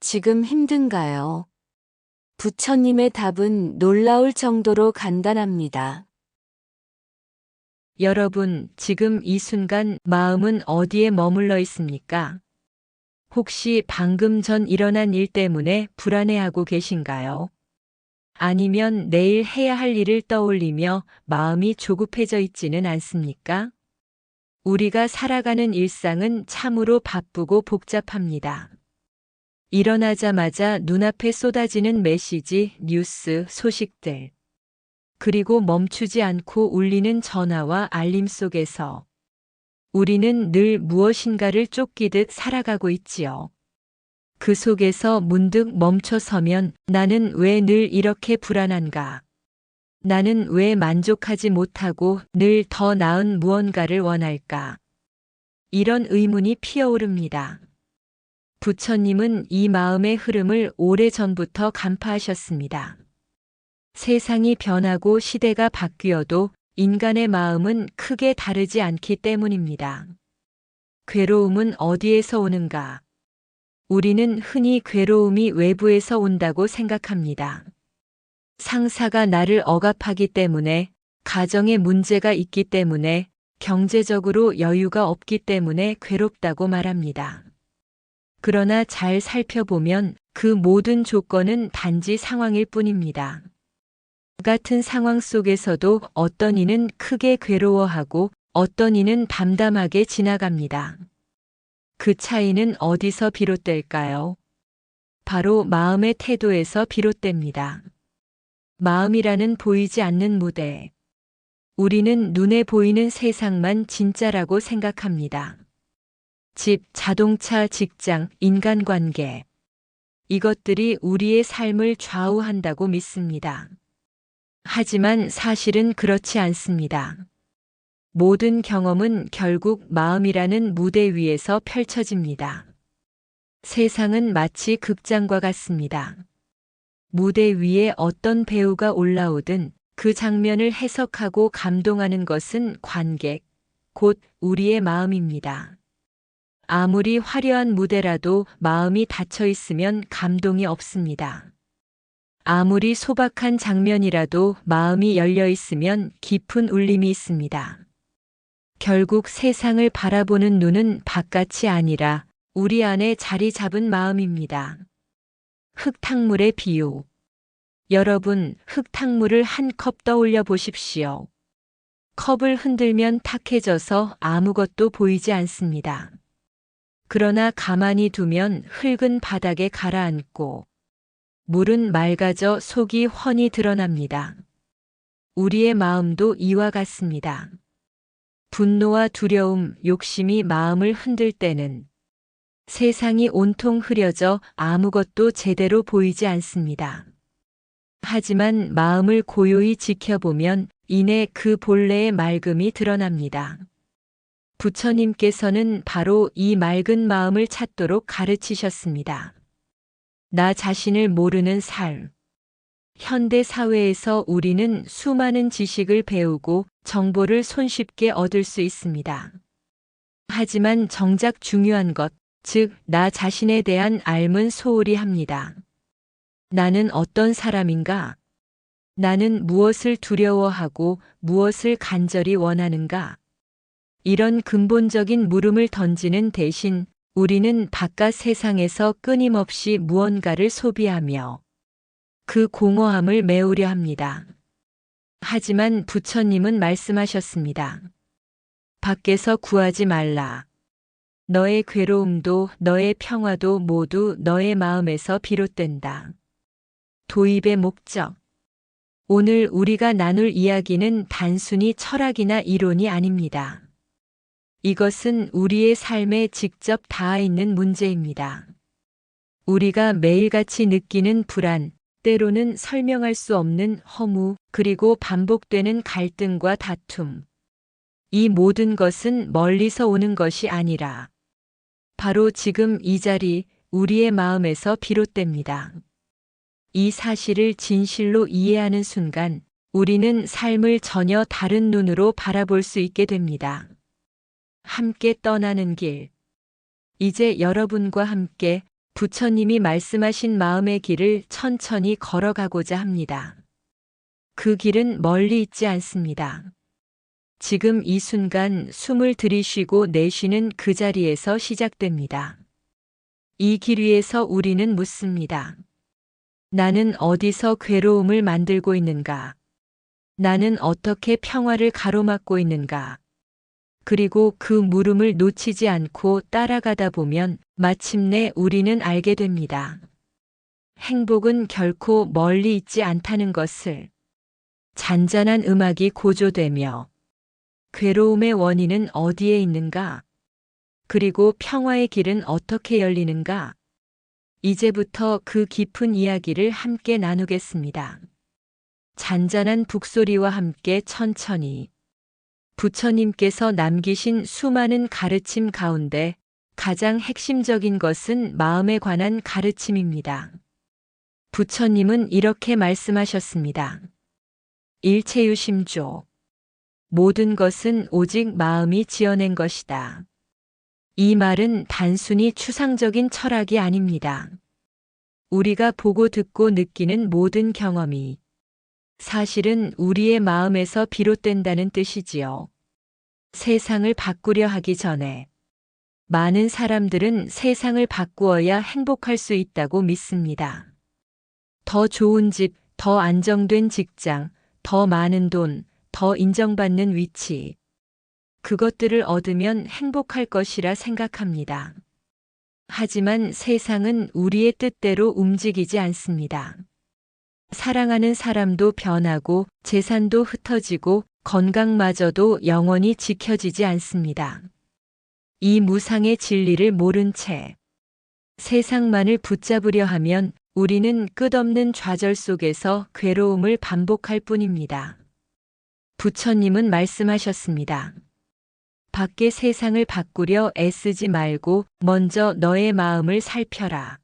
지금 힘든가요? 부처님의 답은 놀라울 정도로 간단합니다. 여러분, 지금 이 순간 마음은 어디에 머물러 있습니까? 혹시 방금 전 일어난 일 때문에 불안해하고 계신가요? 아니면 내일 해야 할 일을 떠올리며 마음이 조급해져 있지는 않습니까? 우리가 살아가는 일상은 참으로 바쁘고 복잡합니다. 일어나자마자 눈앞에 쏟아지는 메시지, 뉴스, 소식들. 그리고 멈추지 않고 울리는 전화와 알림 속에서 우리는 늘 무엇인가를 쫓기듯 살아가고 있지요. 그 속에서 문득 멈춰서면 나는 왜 늘 이렇게 불안한가? 나는 왜 만족하지 못하고 늘 더 나은 무언가를 원할까? 이런 의문이 피어오릅니다. 부처님은 이 마음의 흐름을 오래전부터 간파하셨습니다. 세상이 변하고 시대가 바뀌어도 인간의 마음은 크게 다르지 않기 때문입니다. 괴로움은 어디에서 오는가? 우리는 흔히 괴로움이 외부에서 온다고 생각합니다. 상사가 나를 억압하기 때문에, 가정에 문제가 있기 때문에, 경제적으로 여유가 없기 때문에 괴롭다고 말합니다. 그러나 잘 살펴보면 그 모든 조건은 단지 상황일 뿐입니다. 같은 상황 속에서도 어떤 이는 크게 괴로워하고 어떤 이는 담담하게 지나갑니다. 그 차이는 어디서 비롯될까요? 바로 마음의 태도에서 비롯됩니다. 마음이라는 보이지 않는 무대. 우리는 눈에 보이는 세상만 진짜라고 생각합니다. 집, 자동차, 직장, 인간관계. 이것들이 우리의 삶을 좌우한다고 믿습니다. 하지만 사실은 그렇지 않습니다. 모든 경험은 결국 마음이라는 무대 위에서 펼쳐집니다. 세상은 마치 극장과 같습니다. 무대 위에 어떤 배우가 올라오든 그 장면을 해석하고 감동하는 것은 관객, 곧 우리의 마음입니다. 아무리 화려한 무대라도 마음이 닫혀 있으면 감동이 없습니다. 아무리 소박한 장면이라도 마음이 열려 있으면 깊은 울림이 있습니다. 결국 세상을 바라보는 눈은 바깥이 아니라 우리 안에 자리 잡은 마음입니다. 흙탕물의 비유. 여러분, 흙탕물을 한 컵 떠올려 보십시오. 컵을 흔들면 탁해져서 아무것도 보이지 않습니다. 그러나 가만히 두면 흙은 바닥에 가라앉고 물은 맑아져 속이 훤히 드러납니다. 우리의 마음도 이와 같습니다. 분노와 두려움, 욕심이 마음을 흔들 때는 세상이 온통 흐려져 아무것도 제대로 보이지 않습니다. 하지만 마음을 고요히 지켜보면 이내 그 본래의 맑음이 드러납니다. 부처님께서는 바로 이 맑은 마음을 찾도록 가르치셨습니다. 나 자신을 모르는 삶. 현대 사회에서 우리는 수많은 지식을 배우고 정보를 손쉽게 얻을 수 있습니다. 하지만 정작 중요한 것, 즉, 나 자신에 대한 알문 소홀히 합니다. 나는 어떤 사람인가? 나는 무엇을 두려워하고 무엇을 간절히 원하는가? 이런 근본적인 물음을 던지는 대신 우리는 바깥 세상에서 끊임없이 무언가를 소비하며 그 공허함을 메우려 합니다. 하지만 부처님은 말씀하셨습니다. 밖에서 구하지 말라. 너의 괴로움도 너의 평화도 모두 너의 마음에서 비롯된다. 도입의 목적. 오늘 우리가 나눌 이야기는 단순히 철학이나 이론이 아닙니다. 이것은 우리의 삶에 직접 닿아 있는 문제입니다. 우리가 매일같이 느끼는 불안, 때로는 설명할 수 없는 허무, 그리고 반복되는 갈등과 다툼. 이 모든 것은 멀리서 오는 것이 아니라 바로 지금 이 자리, 우리의 마음에서 비롯됩니다. 이 사실을 진실로 이해하는 순간 우리는 삶을 전혀 다른 눈으로 바라볼 수 있게 됩니다. 함께 떠나는 길. 이제 여러분과 함께 부처님이 말씀하신 마음의 길을 천천히 걸어가고자 합니다. 그 길은 멀리 있지 않습니다. 지금 이 순간 숨을 들이쉬고 내쉬는 그 자리에서 시작됩니다. 이 길 위에서 우리는 묻습니다. 나는 어디서 괴로움을 만들고 있는가? 나는 어떻게 평화를 가로막고 있는가? 그리고 그 물음을 놓치지 않고 따라가다 보면 마침내 우리는 알게 됩니다. 행복은 결코 멀리 있지 않다는 것을. 잔잔한 음악이 고조되며 괴로움의 원인은 어디에 있는가? 그리고 평화의 길은 어떻게 열리는가? 이제부터 그 깊은 이야기를 함께 나누겠습니다. 잔잔한 북소리와 함께 천천히 부처님께서 남기신 수많은 가르침 가운데 가장 핵심적인 것은 마음에 관한 가르침입니다. 부처님은 이렇게 말씀하셨습니다. 일체유심조. 모든 것은 오직 마음이 지어낸 것이다. 이 말은 단순히 추상적인 철학이 아닙니다. 우리가 보고 듣고 느끼는 모든 경험이 사실은 우리의 마음에서 비롯된다는 뜻이지요. 세상을 바꾸려 하기 전에 많은 사람들은 세상을 바꾸어야 행복할 수 있다고 믿습니다. 더 좋은 집, 더 안정된 직장, 더 많은 돈, 더 인정받는 위치. 그것들을 얻으면 행복할 것이라 생각합니다. 하지만 세상은 우리의 뜻대로 움직이지 않습니다. 사랑하는 사람도 변하고 재산도 흩어지고 건강마저도 영원히 지켜지지 않습니다. 이 무상의 진리를 모른 채 세상만을 붙잡으려 하면 우리는 끝없는 좌절 속에서 괴로움을 반복할 뿐입니다. 부처님은 말씀하셨습니다. 밖의 세상을 바꾸려 애쓰지 말고 먼저 너의 마음을 살펴라.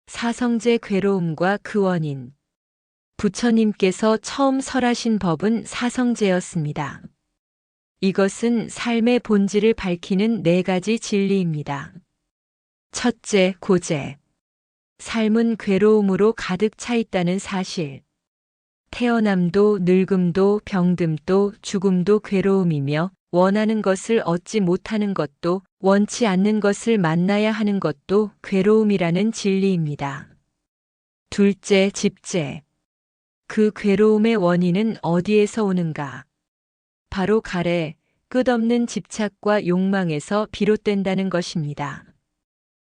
사성제 괴로움과 그 원인. 부처님께서 처음 설하신 법은 사성제였습니다. 이것은 삶의 본질을 밝히는 4가지 진리입니다. 첫째, 고제. 삶은 괴로움으로 가득 차 있다는 사실. 태어남도 늙음도 병듦도 죽음도 괴로움이며 원하는 것을 얻지 못하는 것도 원치 않는 것을 만나야 하는 것도 괴로움이라는 진리입니다. 둘째, 집제. 그 괴로움의 원인은 어디에서 오는가? 바로 가래, 끝없는 집착과 욕망에서 비롯된다는 것입니다.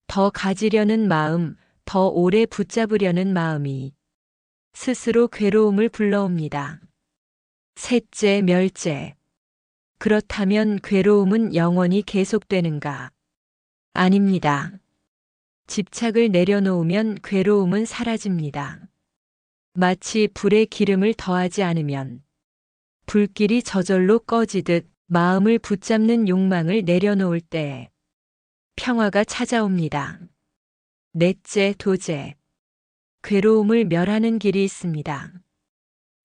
더 가지려는 마음, 더 오래 붙잡으려는 마음이 스스로 괴로움을 불러옵니다. 셋째, 멸제. 그렇다면 괴로움은 영원히 계속되는가? 아닙니다. 집착을 내려놓으면 괴로움은 사라집니다. 마치 불에 기름을 더하지 않으면 불길이 저절로 꺼지듯 마음을 붙잡는 욕망을 내려놓을 때 평화가 찾아옵니다. 넷째, 도제. 괴로움을 멸하는 길이 있습니다.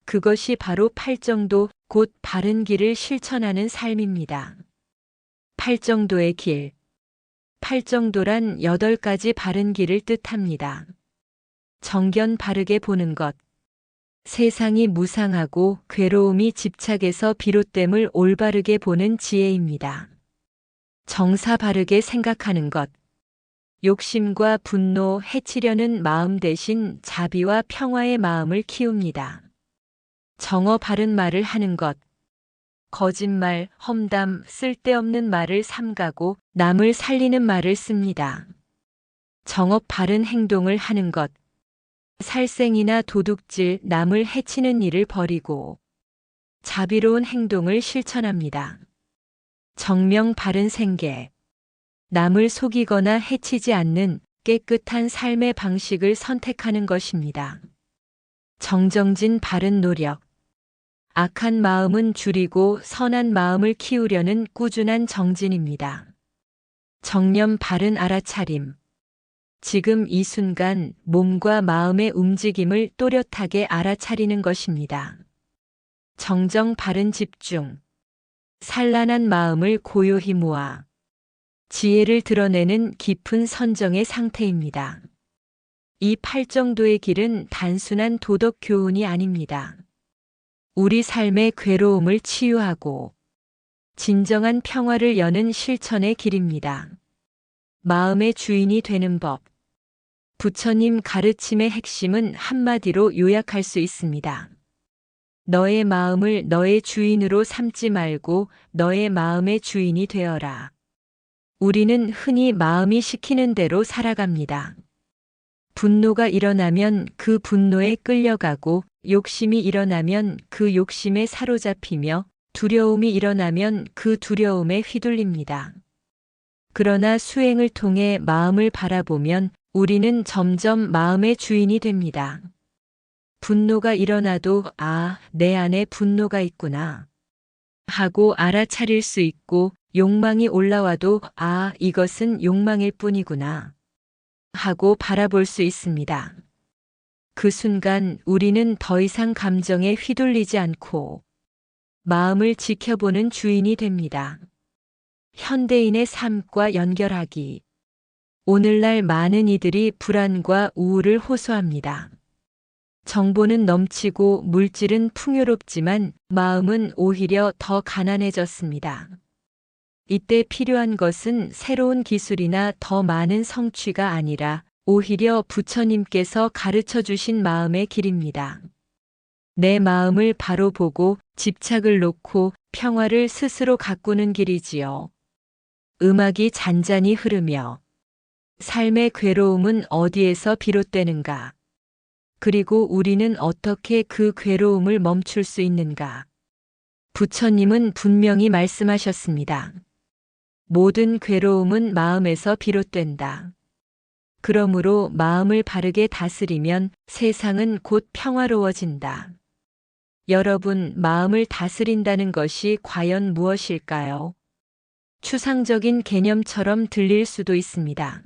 그것이 바로 팔정도, 곧 바른 길을 실천하는 삶입니다. 팔정도의 길. 팔정도란 8가지 바른 길을 뜻합니다. 정견 바르게 보는 것. 세상이 무상하고 괴로움이 집착에서 비롯됨을 올바르게 보는 지혜입니다. 정사 바르게 생각하는 것. 욕심과 분노, 해치려는 마음 대신 자비와 평화의 마음을 키웁니다. 정어 바른 말을 하는 것. 거짓말, 험담, 쓸데없는 말을 삼가고 남을 살리는 말을 씁니다. 정업 바른 행동을 하는 것. 살생이나 도둑질, 남을 해치는 일을 버리고 자비로운 행동을 실천합니다. 정명 바른 생계. 남을 속이거나 해치지 않는 깨끗한 삶의 방식을 선택하는 것입니다. 정정진 바른 노력. 악한 마음은 줄이고 선한 마음을 키우려는 꾸준한 정진입니다. 정념 바른 알아차림. 지금 이 순간 몸과 마음의 움직임을 또렷하게 알아차리는 것입니다. 정정 바른 집중. 산란한 마음을 고요히 모아 지혜를 드러내는 깊은 선정의 상태입니다. 이 팔정도의 길은 단순한 도덕 교훈이 아닙니다. 우리 삶의 괴로움을 치유하고 진정한 평화를 여는 실천의 길입니다. 마음의 주인이 되는 법. 부처님 가르침의 핵심은 한마디로 요약할 수 있습니다. 너의 마음을 너의 주인으로 삼지 말고 너의 마음의 주인이 되어라. 우리는 흔히 마음이 시키는 대로 살아갑니다. 분노가 일어나면 그 분노에 끌려가고 욕심이 일어나면 그 욕심에 사로잡히며 두려움이 일어나면 그 두려움에 휘둘립니다. 그러나 수행을 통해 마음을 바라보면 우리는 점점 마음의 주인이 됩니다. 분노가 일어나도 내 안에 분노가 있구나 하고 알아차릴 수 있고 욕망이 올라와도 이것은 욕망일 뿐이구나 하고 바라볼 수 있습니다. 그 순간 우리는 더 이상 감정에 휘둘리지 않고 마음을 지켜보는 주인이 됩니다. 현대인의 삶과 연결하기. 오늘날 많은 이들이 불안과 우울을 호소합니다. 정보는 넘치고 물질은 풍요롭지만 마음은 오히려 더 가난해졌습니다. 이때 필요한 것은 새로운 기술이나 더 많은 성취가 아니라 오히려 부처님께서 가르쳐 주신 마음의 길입니다. 내 마음을 바로 보고 집착을 놓고 평화를 스스로 가꾸는 길이지요. 음악이 잔잔히 흐르며 삶의 괴로움은 어디에서 비롯되는가? 그리고 우리는 어떻게 그 괴로움을 멈출 수 있는가? 부처님은 분명히 말씀하셨습니다. 모든 괴로움은 마음에서 비롯된다. 그러므로 마음을 바르게 다스리면 세상은 곧 평화로워진다. 여러분, 마음을 다스린다는 것이 과연 무엇일까요? 추상적인 개념처럼 들릴 수도 있습니다.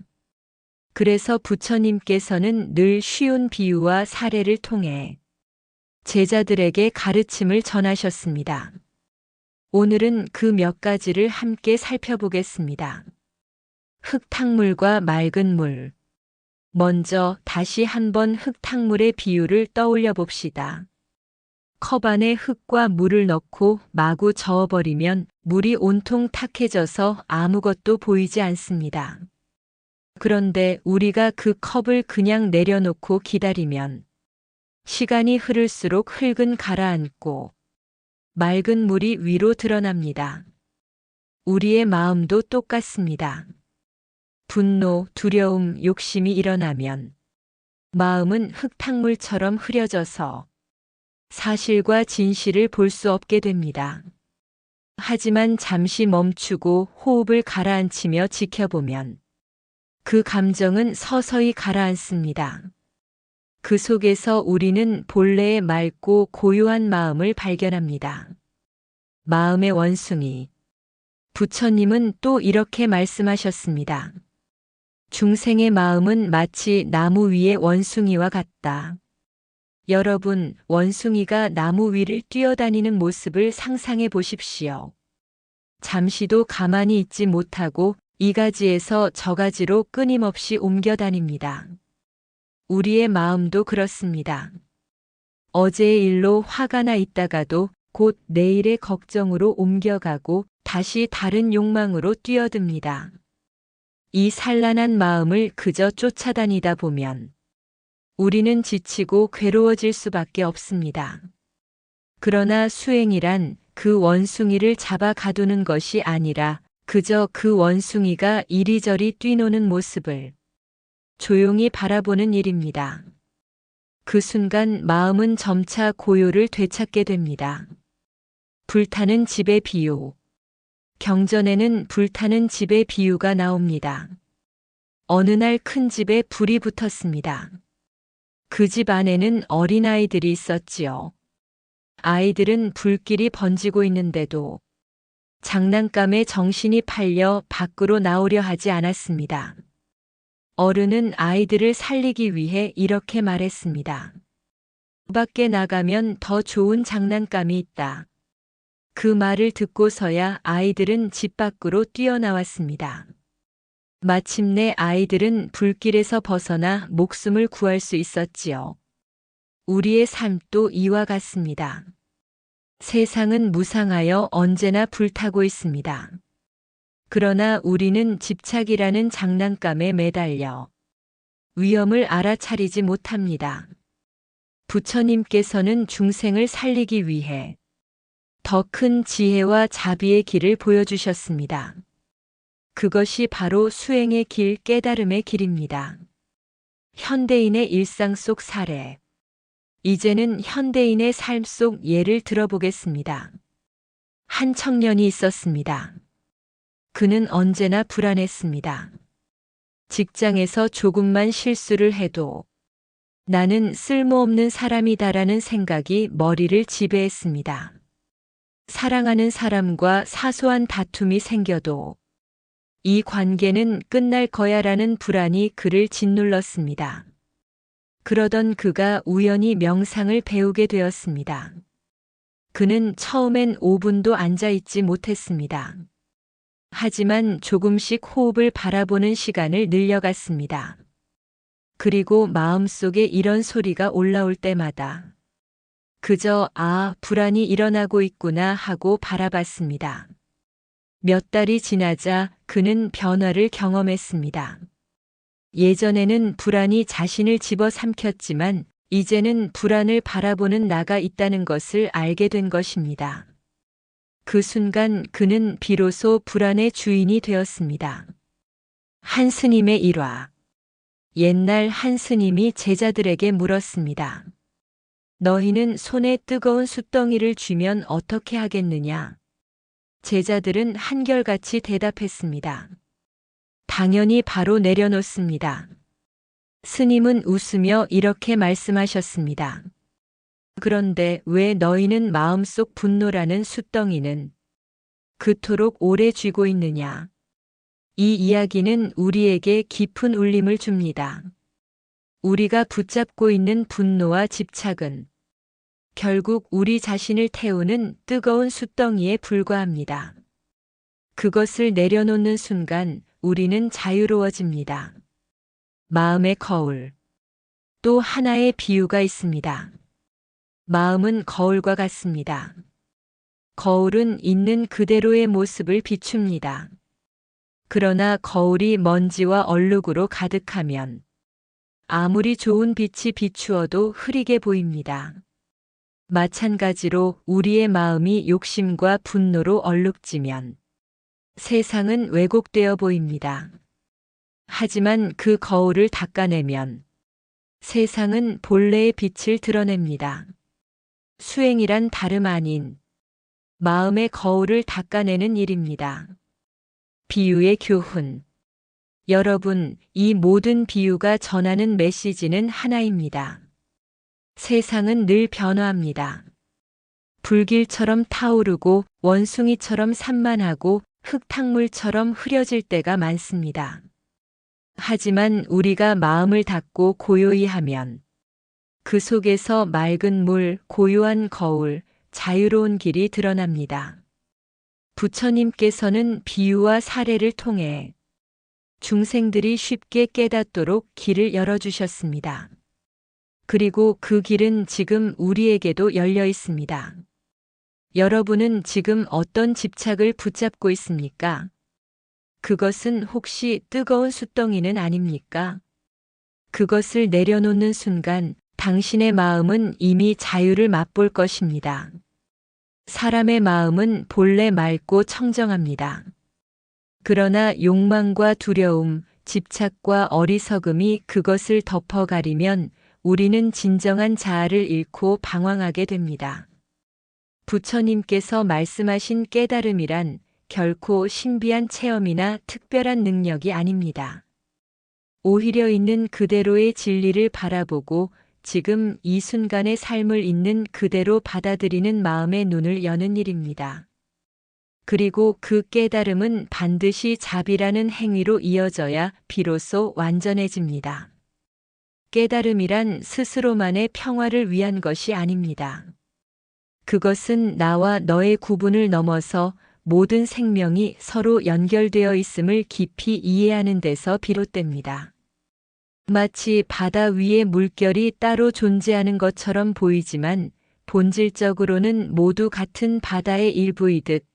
그래서 부처님께서는 늘 쉬운 비유와 사례를 통해 제자들에게 가르침을 전하셨습니다. 오늘은 그 몇 가지를 함께 살펴보겠습니다. 흙탕물과 맑은 물. 먼저 다시 한번 흙탕물의 비유를 떠올려 봅시다. 컵 안에 흙과 물을 넣고 마구 저어버리면 물이 온통 탁해져서 아무것도 보이지 않습니다. 그런데 우리가 그 컵을 그냥 내려놓고 기다리면 시간이 흐를수록 흙은 가라앉고 맑은 물이 위로 드러납니다. 우리의 마음도 똑같습니다. 분노, 두려움, 욕심이 일어나면 마음은 흙탕물처럼 흐려져서 사실과 진실을 볼 수 없게 됩니다. 하지만 잠시 멈추고 호흡을 가라앉히며 지켜보면 그 감정은 서서히 가라앉습니다. 그 속에서 우리는 본래의 맑고 고요한 마음을 발견합니다. 마음의 원숭이. 부처님은 또 이렇게 말씀하셨습니다. 중생의 마음은 마치 나무 위의 원숭이와 같다. 여러분, 원숭이가 나무 위를 뛰어다니는 모습을 상상해 보십시오. 잠시도 가만히 있지 못하고 이 가지에서 저 가지로 끊임없이 옮겨 다닙니다. 우리의 마음도 그렇습니다. 어제의 일로 화가 나 있다가도 곧 내일의 걱정으로 옮겨가고 다시 다른 욕망으로 뛰어듭니다. 이 산란한 마음을 그저 쫓아다니다 보면 우리는 지치고 괴로워질 수밖에 없습니다. 그러나 수행이란 그 원숭이를 잡아 가두는 것이 아니라 그저 그 원숭이가 이리저리 뛰노는 모습을 조용히 바라보는 일입니다. 그 순간 마음은 점차 고요를 되찾게 됩니다. 불타는 집의 비유. 경전에는 불타는 집의 비유가 나옵니다. 어느 날 큰 집에 불이 붙었습니다. 그 집 안에는 어린아이들이 있었지요. 아이들은 불길이 번지고 있는데도 장난감에 정신이 팔려 밖으로 나오려 하지 않았습니다. 어른은 아이들을 살리기 위해 이렇게 말했습니다. 밖에 나가면 더 좋은 장난감이 있다. 그 말을 듣고서야 아이들은 집 밖으로 뛰어나왔습니다. 마침내 아이들은 불길에서 벗어나 목숨을 구할 수 있었지요. 우리의 삶도 이와 같습니다. 세상은 무상하여 언제나 불타고 있습니다. 그러나 우리는 집착이라는 장난감에 매달려 위험을 알아차리지 못합니다. 부처님께서는 중생을 살리기 위해 더 큰 지혜와 자비의 길을 보여주셨습니다. 그것이 바로 수행의 길, 깨달음의 길입니다. 현대인의 일상 속 사례. 이제는 현대인의 삶 속 예를 들어보겠습니다. 한 청년이 있었습니다. 그는 언제나 불안했습니다. 직장에서 조금만 실수를 해도 나는 쓸모없는 사람이다라는 생각이 머리를 지배했습니다. 사랑하는 사람과 사소한 다툼이 생겨도 이 관계는 끝날 거야라는 불안이 그를 짓눌렀습니다. 그러던 그가 우연히 명상을 배우게 되었습니다. 그는 처음엔 5분도 앉아 있지 못했습니다. 하지만 조금씩 호흡을 바라보는 시간을 늘려갔습니다. 그리고 마음속에 이런 소리가 올라올 때마다 그저 불안이 일어나고 있구나 하고 바라봤습니다. 몇 달이 지나자 그는 변화를 경험했습니다. 예전에는 불안이 자신을 집어삼켰지만 이제는 불안을 바라보는 나가 있다는 것을 알게 된 것입니다. 그 순간 그는 비로소 불안의 주인이 되었습니다. 한 스님의 일화. 옛날 한 스님이 제자들에게 물었습니다. 너희는 손에 뜨거운 숯덩이를 쥐면 어떻게 하겠느냐? 제자들은 한결같이 대답했습니다. 당연히 바로 내려놓습니다. 스님은 웃으며 이렇게 말씀하셨습니다. 그런데 왜 너희는 마음속 분노라는 숯덩이는 그토록 오래 쥐고 있느냐? 이 이야기는 우리에게 깊은 울림을 줍니다. 우리가 붙잡고 있는 분노와 집착은 결국 우리 자신을 태우는 뜨거운 숯덩이에 불과합니다. 그것을 내려놓는 순간 우리는 자유로워집니다. 마음의 거울. 또 하나의 비유가 있습니다. 마음은 거울과 같습니다. 거울은 있는 그대로의 모습을 비춥니다. 그러나 거울이 먼지와 얼룩으로 가득하면 아무리 좋은 빛이 비추어도 흐리게 보입니다. 마찬가지로 우리의 마음이 욕심과 분노로 얼룩지면 세상은 왜곡되어 보입니다. 하지만 그 거울을 닦아내면 세상은 본래의 빛을 드러냅니다. 수행이란 다름 아닌 마음의 거울을 닦아내는 일입니다. 비유의 교훈. 여러분, 이 모든 비유가 전하는 메시지는 하나입니다. 세상은 늘 변화합니다. 불길처럼 타오르고 원숭이처럼 산만하고 흙탕물처럼 흐려질 때가 많습니다. 하지만 우리가 마음을 닫고 고요히 하면 그 속에서 맑은 물, 고요한 거울, 자유로운 길이 드러납니다. 부처님께서는 비유와 사례를 통해 중생들이 쉽게 깨닫도록 길을 열어주셨습니다. 그리고 그 길은 지금 우리에게도 열려 있습니다. 여러분은 지금 어떤 집착을 붙잡고 있습니까? 그것은 혹시 뜨거운 숯덩이는 아닙니까? 그것을 내려놓는 순간 당신의 마음은 이미 자유를 맛볼 것입니다. 사람의 마음은 본래 맑고 청정합니다. 그러나 욕망과 두려움, 집착과 어리석음이 그것을 덮어가리면 우리는 진정한 자아를 잃고 방황하게 됩니다. 부처님께서 말씀하신 깨달음이란 결코 신비한 체험이나 특별한 능력이 아닙니다. 오히려 있는 그대로의 진리를 바라보고 지금 이 순간의 삶을 있는 그대로 받아들이는 마음의 눈을 여는 일입니다. 그리고 그 깨달음은 반드시 자비라는 행위로 이어져야 비로소 완전해집니다. 깨달음이란 스스로만의 평화를 위한 것이 아닙니다. 그것은 나와 너의 구분을 넘어서 모든 생명이 서로 연결되어 있음을 깊이 이해하는 데서 비롯됩니다. 마치 바다 위에 물결이 따로 존재하는 것처럼 보이지만 본질적으로는 모두 같은 바다의 일부이듯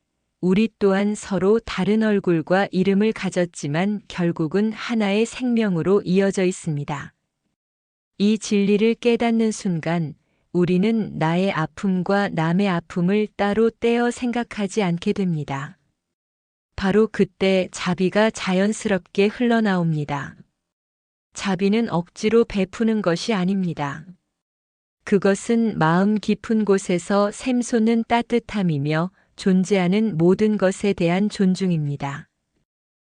우리 또한 서로 다른 얼굴과 이름을 가졌지만 결국은 하나의 생명으로 이어져 있습니다. 이 진리를 깨닫는 순간 우리는 나의 아픔과 남의 아픔을 따로 떼어 생각하지 않게 됩니다. 바로 그때 자비가 자연스럽게 흘러나옵니다. 자비는 억지로 베푸는 것이 아닙니다. 그것은 마음 깊은 곳에서 샘솟는 따뜻함이며 존재하는 모든 것에 대한 존중입니다.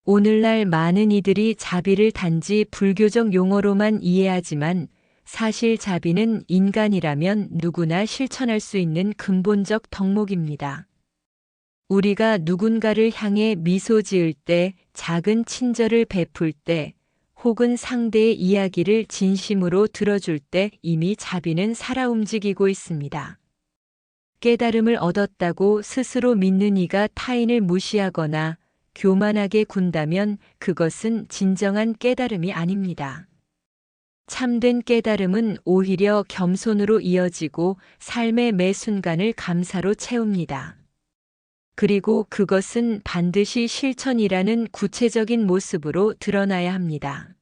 오늘날 많은 이들이 자비를 단지 불교적 용어로만 이해하지만 사실 자비는 인간이라면 누구나 실천할 수 있는 근본적 덕목입니다. 우리가 누군가를 향해 미소 지을 때, 작은 친절을 베풀 때, 혹은 상대의 이야기를 진심으로 들어줄 때 이미 자비는 살아 움직이고 있습니다. 깨달음을 얻었다고 스스로 믿는 이가 타인을 무시하거나 교만하게 군다면 그것은 진정한 깨달음이 아닙니다. 참된 깨달음은 오히려 겸손으로 이어지고 삶의 매 순간을 감사로 채웁니다. 그리고 그것은 반드시 실천이라는 구체적인 모습으로 드러나야 합니다.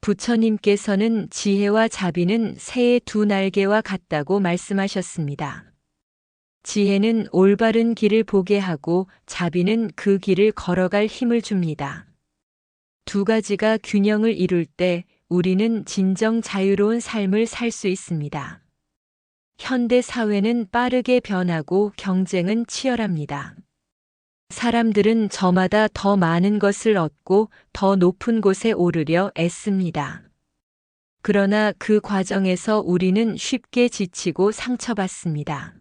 부처님께서는 지혜와 자비는 새의 두 날개와 같다고 말씀하셨습니다. 지혜는 올바른 길을 보게 하고 자비는 그 길을 걸어갈 힘을 줍니다. 두 가지가 균형을 이룰 때 우리는 진정 자유로운 삶을 살 수 있습니다. 현대 사회는 빠르게 변하고 경쟁은 치열합니다. 사람들은 저마다 더 많은 것을 얻고 더 높은 곳에 오르려 애씁니다. 그러나 그 과정에서 우리는 쉽게 지치고 상처받습니다.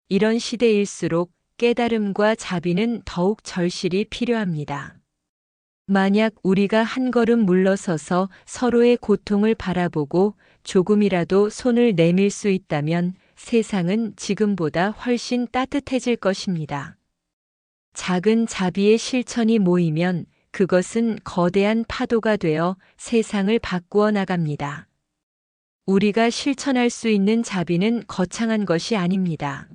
이런 시대일수록 깨달음과 자비는 더욱 절실히 필요합니다. 만약 우리가 한 걸음 물러서서 서로의 고통을 바라보고 조금이라도 손을 내밀 수 있다면 세상은 지금보다 훨씬 따뜻해질 것입니다. 작은 자비의 실천이 모이면 그것은 거대한 파도가 되어 세상을 바꾸어 나갑니다. 우리가 실천할 수 있는 자비는 거창한 것이 아닙니다.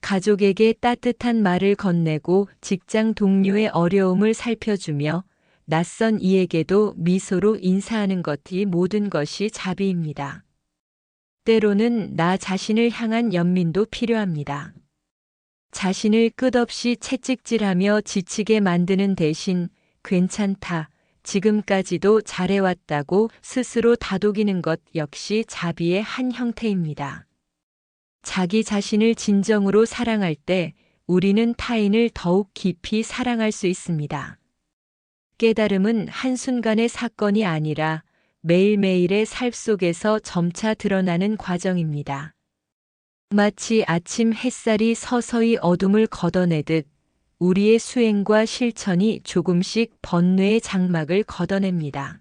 가족에게 따뜻한 말을 건네고 직장 동료의 어려움을 살펴주며 낯선 이에게도 미소로 인사하는 것이 모든 것이 자비입니다. 때로는 나 자신을 향한 연민도 필요합니다. 자신을 끝없이 채찍질하며 지치게 만드는 대신 괜찮다, 지금까지도 잘해왔다고 스스로 다독이는 것 역시 자비의 한 형태입니다. 자기 자신을 진정으로 사랑할 때 우리는 타인을 더욱 깊이 사랑할 수 있습니다. 깨달음은 한순간의 사건이 아니라 매일매일의 삶 속에서 점차 드러나는 과정입니다. 마치 아침 햇살이 서서히 어둠을 걷어내듯 우리의 수행과 실천이 조금씩 번뇌의 장막을 걷어냅니다.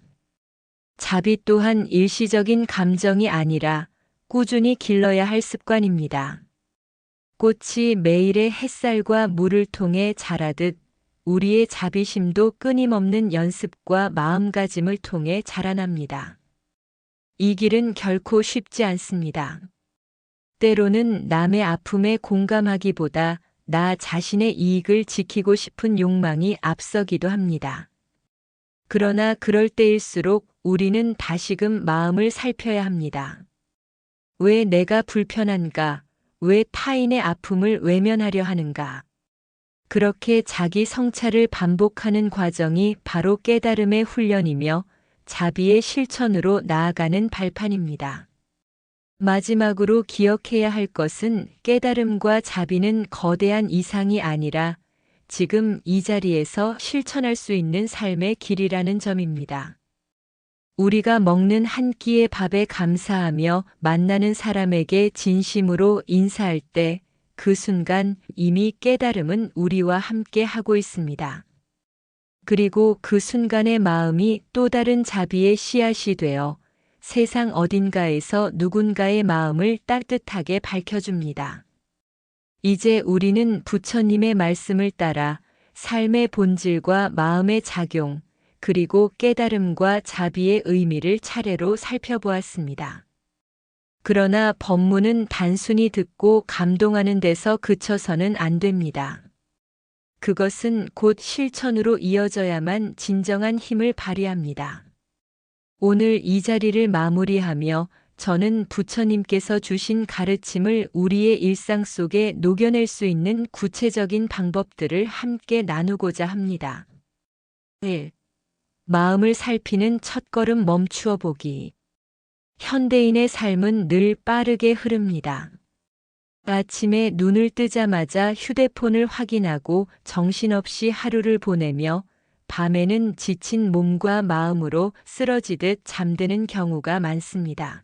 자비 또한 일시적인 감정이 아니라 꾸준히 길러야 할 습관입니다. 꽃이 매일의 햇살과 물을 통해 자라듯 우리의 자비심도 끊임없는 연습과 마음가짐을 통해 자라납니다. 이 길은 결코 쉽지 않습니다. 때로는 남의 아픔에 공감하기보다 나 자신의 이익을 지키고 싶은 욕망이 앞서기도 합니다. 그러나 그럴 때일수록 우리는 다시금 마음을 살펴야 합니다. 왜 내가 불편한가? 왜 타인의 아픔을 외면하려 하는가? 그렇게 자기 성찰을 반복하는 과정이 바로 깨달음의 훈련이며 자비의 실천으로 나아가는 발판입니다. 마지막으로 기억해야 할 것은 깨달음과 자비는 거대한 이상이 아니라 지금 이 자리에서 실천할 수 있는 삶의 길이라는 점입니다. 우리가 먹는 한 끼의 밥에 감사하며 만나는 사람에게 진심으로 인사할 때 그 순간 이미 깨달음은 우리와 함께 하고 있습니다. 그리고 그 순간의 마음이 또 다른 자비의 씨앗이 되어 세상 어딘가에서 누군가의 마음을 따뜻하게 밝혀줍니다. 이제 우리는 부처님의 말씀을 따라 삶의 본질과 마음의 작용, 그리고 깨달음과 자비의 의미를 차례로 살펴보았습니다. 그러나 법문은 단순히 듣고 감동하는 데서 그쳐서는 안 됩니다. 그것은 곧 실천으로 이어져야만 진정한 힘을 발휘합니다. 오늘 이 자리를 마무리하며 저는 부처님께서 주신 가르침을 우리의 일상 속에 녹여낼 수 있는 구체적인 방법들을 함께 나누고자 합니다. 1. 마음을 살피는 첫걸음 멈추어 보기. 현대인의 삶은 늘 빠르게 흐릅니다. 아침에 눈을 뜨자마자 휴대폰을 확인하고 정신없이 하루를 보내며 밤에는 지친 몸과 마음으로 쓰러지듯 잠드는 경우가 많습니다.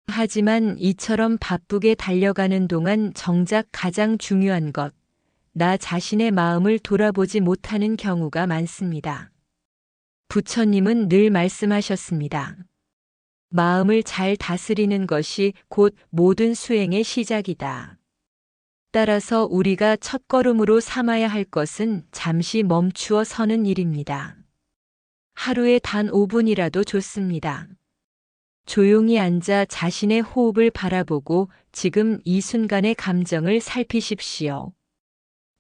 하지만 이처럼 바쁘게 달려가는 동안 정작 가장 중요한 것, 나 자신의 마음을 돌아보지 못하는 경우가 많습니다. 부처님은 늘 말씀하셨습니다. 마음을 잘 다스리는 것이 곧 모든 수행의 시작이다. 따라서 우리가 첫걸음으로 삼아야 할 것은 잠시 멈추어 서는 일입니다. 하루에 단 5분이라도 좋습니다. 조용히 앉아 자신의 호흡을 바라보고 지금 이 순간의 감정을 살피십시오.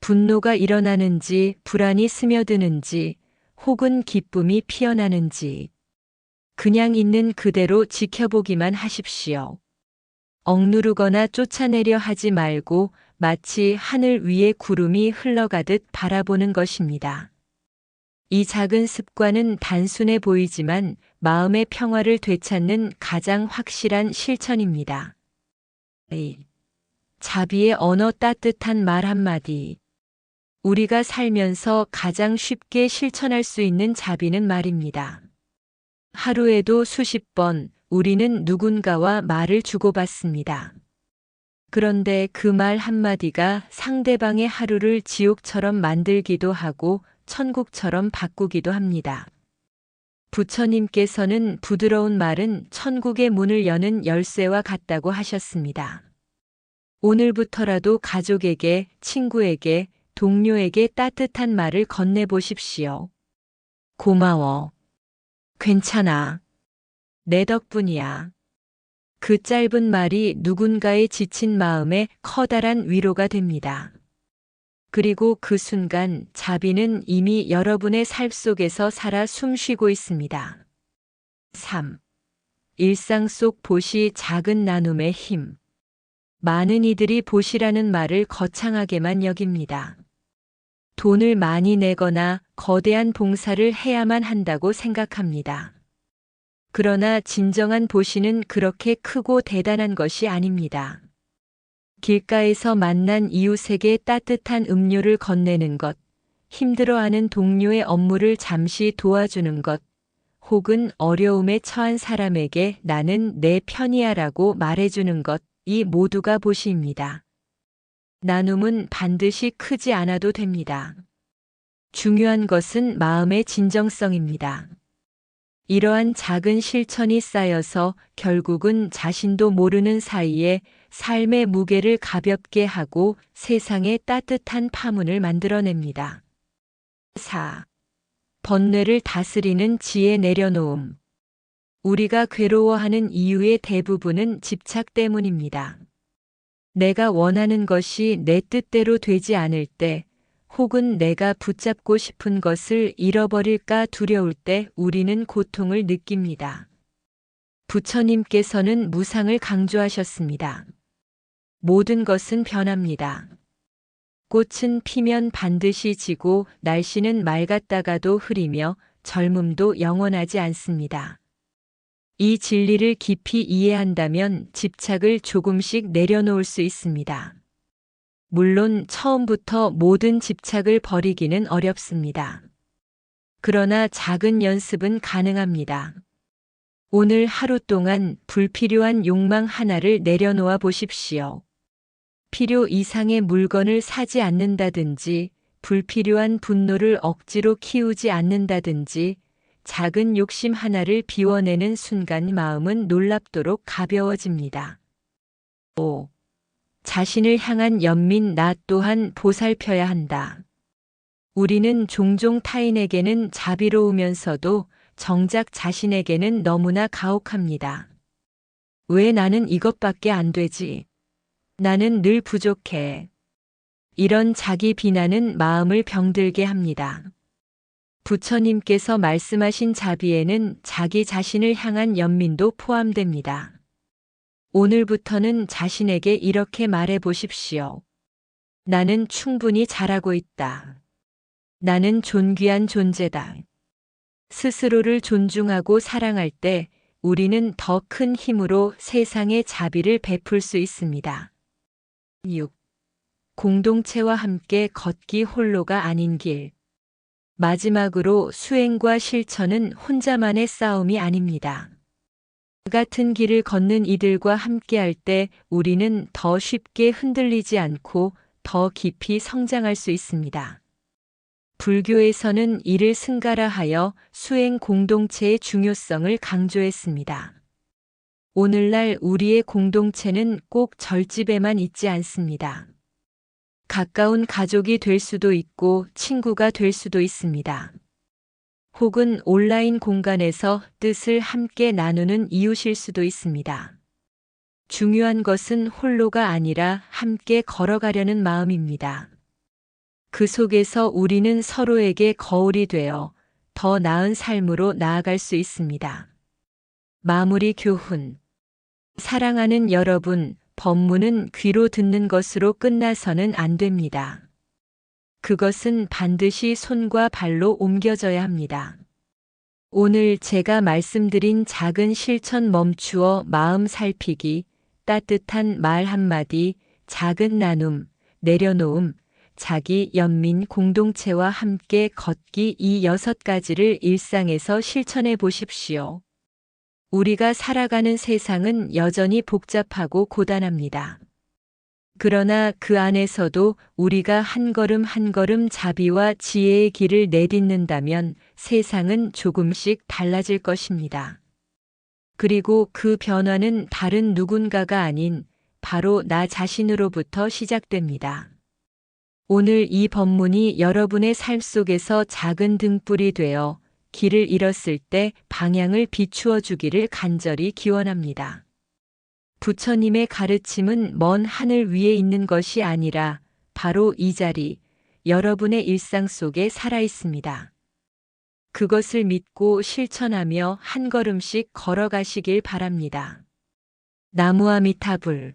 분노가 일어나는지, 불안이 스며드는지, 혹은 기쁨이 피어나는지, 그냥 있는 그대로 지켜보기만 하십시오. 억누르거나 쫓아내려 하지 말고 마치 하늘 위에 구름이 흘러가듯 바라보는 것입니다. 이 작은 습관은 단순해 보이지만 마음의 평화를 되찾는 가장 확실한 실천입니다. 2. 자비의 언어 따뜻한 말 한마디. 우리가 살면서 가장 쉽게 실천할 수 있는 자비는 말입니다. 하루에도 수십 번 우리는 누군가와 말을 주고받습니다. 그런데 그 말 한마디가 상대방의 하루를 지옥처럼 만들기도 하고 천국처럼 바꾸기도 합니다. 부처님께서는 부드러운 말은 천국의 문을 여는 열쇠와 같다고 하셨습니다. 오늘부터라도 가족에게, 친구에게, 동료에게 따뜻한 말을 건네보십시오. 고마워. 괜찮아. 내 덕분이야. 그 짧은 말이 누군가의 지친 마음에 커다란 위로가 됩니다. 그리고 그 순간 자비는 이미 여러분의 삶 속에서 살아 숨쉬고 있습니다. 3. 일상 속 보시 작은 나눔의 힘. 많은 이들이 보시라는 말을 거창하게만 여깁니다. 돈을 많이 내거나 거대한 봉사를 해야만 한다고 생각합니다. 그러나 진정한 보시는 그렇게 크고 대단한 것이 아닙니다. 길가에서 만난 이웃에게 따뜻한 음료를 건네는 것, 힘들어하는 동료의 업무를 잠시 도와주는 것, 혹은 어려움에 처한 사람에게 나는 내 편이야라고 말해주는 것, 이 모두가 보시입니다. 나눔은 반드시 크지 않아도 됩니다. 중요한 것은 마음의 진정성입니다. 이러한 작은 실천이 쌓여서 결국은 자신도 모르는 사이에 삶의 무게를 가볍게 하고 세상에 따뜻한 파문을 만들어냅니다. 4. 번뇌를 다스리는 지혜 내려놓음. 우리가 괴로워하는 이유의 대부분은 집착 때문입니다. 내가 원하는 것이 내 뜻대로 되지 않을 때, 혹은 내가 붙잡고 싶은 것을 잃어버릴까 두려울 때 우리는 고통을 느낍니다. 부처님께서는 무상을 강조하셨습니다. 모든 것은 변합니다. 꽃은 피면 반드시 지고 날씨는 맑았다가도 흐리며 젊음도 영원하지 않습니다. 이 진리를 깊이 이해한다면 집착을 조금씩 내려놓을 수 있습니다. 물론 처음부터 모든 집착을 버리기는 어렵습니다. 그러나 작은 연습은 가능합니다. 오늘 하루 동안 불필요한 욕망 하나를 내려놓아 보십시오. 필요 이상의 물건을 사지 않는다든지, 불필요한 분노를 억지로 키우지 않는다든지, 작은 욕심 하나를 비워내는 순간 마음은 놀랍도록 가벼워집니다. 5. 자신을 향한 연민 나 또한 보살펴야 한다. 우리는 종종 타인에게는 자비로우면서도 정작 자신에게는 너무나 가혹합니다. 왜 나는 이것밖에 안 되지? 나는 늘 부족해. 이런 자기 비난은 마음을 병들게 합니다. 부처님께서 말씀하신 자비에는 자기 자신을 향한 연민도 포함됩니다. 오늘부터는 자신에게 이렇게 말해 보십시오. 나는 충분히 잘하고 있다. 나는 존귀한 존재다. 스스로를 존중하고 사랑할 때 우리는 더 큰 힘으로 세상에 자비를 베풀 수 있습니다. 6. 공동체와 함께 걷기 홀로가 아닌 길. 마지막으로 수행과 실천은 혼자만의 싸움이 아닙니다. 같은 길을 걷는 이들과 함께할 때 우리는 더 쉽게 흔들리지 않고 더 깊이 성장할 수 있습니다. 불교에서는 이를 승가라하여 수행 공동체의 중요성을 강조했습니다. 오늘날 우리의 공동체는 꼭 절집에만 있지 않습니다. 가까운 가족이 될 수도 있고 친구가 될 수도 있습니다. 혹은 온라인 공간에서 뜻을 함께 나누는 이웃일 수도 있습니다. 중요한 것은 홀로가 아니라 함께 걸어가려는 마음입니다. 그 속에서 우리는 서로에게 거울이 되어 더 나은 삶으로 나아갈 수 있습니다. 마무리 교훈. 사랑하는 여러분, 법문은 귀로 듣는 것으로 끝나서는 안 됩니다. 그것은 반드시 손과 발로 옮겨져야 합니다. 오늘 제가 말씀드린 작은 실천 멈추어 마음 살피기, 따뜻한 말 한마디, 작은 나눔, 내려놓음, 자기 연민 공동체와 함께 걷기 이 6가지를 일상에서 실천해 보십시오. 우리가 살아가는 세상은 여전히 복잡하고 고단합니다. 그러나 그 안에서도 우리가 한 걸음 한 걸음 자비와 지혜의 길을 내딛는다면 세상은 조금씩 달라질 것입니다. 그리고 그 변화는 다른 누군가가 아닌 바로 나 자신으로부터 시작됩니다. 오늘 이 법문이 여러분의 삶 속에서 작은 등불이 되어 길을 잃었을 때 방향을 비추어 주기를 간절히 기원합니다. 부처님의 가르침은 먼 하늘 위에 있는 것이 아니라 바로 이 자리, 여러분의 일상 속에 살아 있습니다. 그것을 믿고 실천하며 한 걸음씩 걸어가시길 바랍니다. 나무아미타불.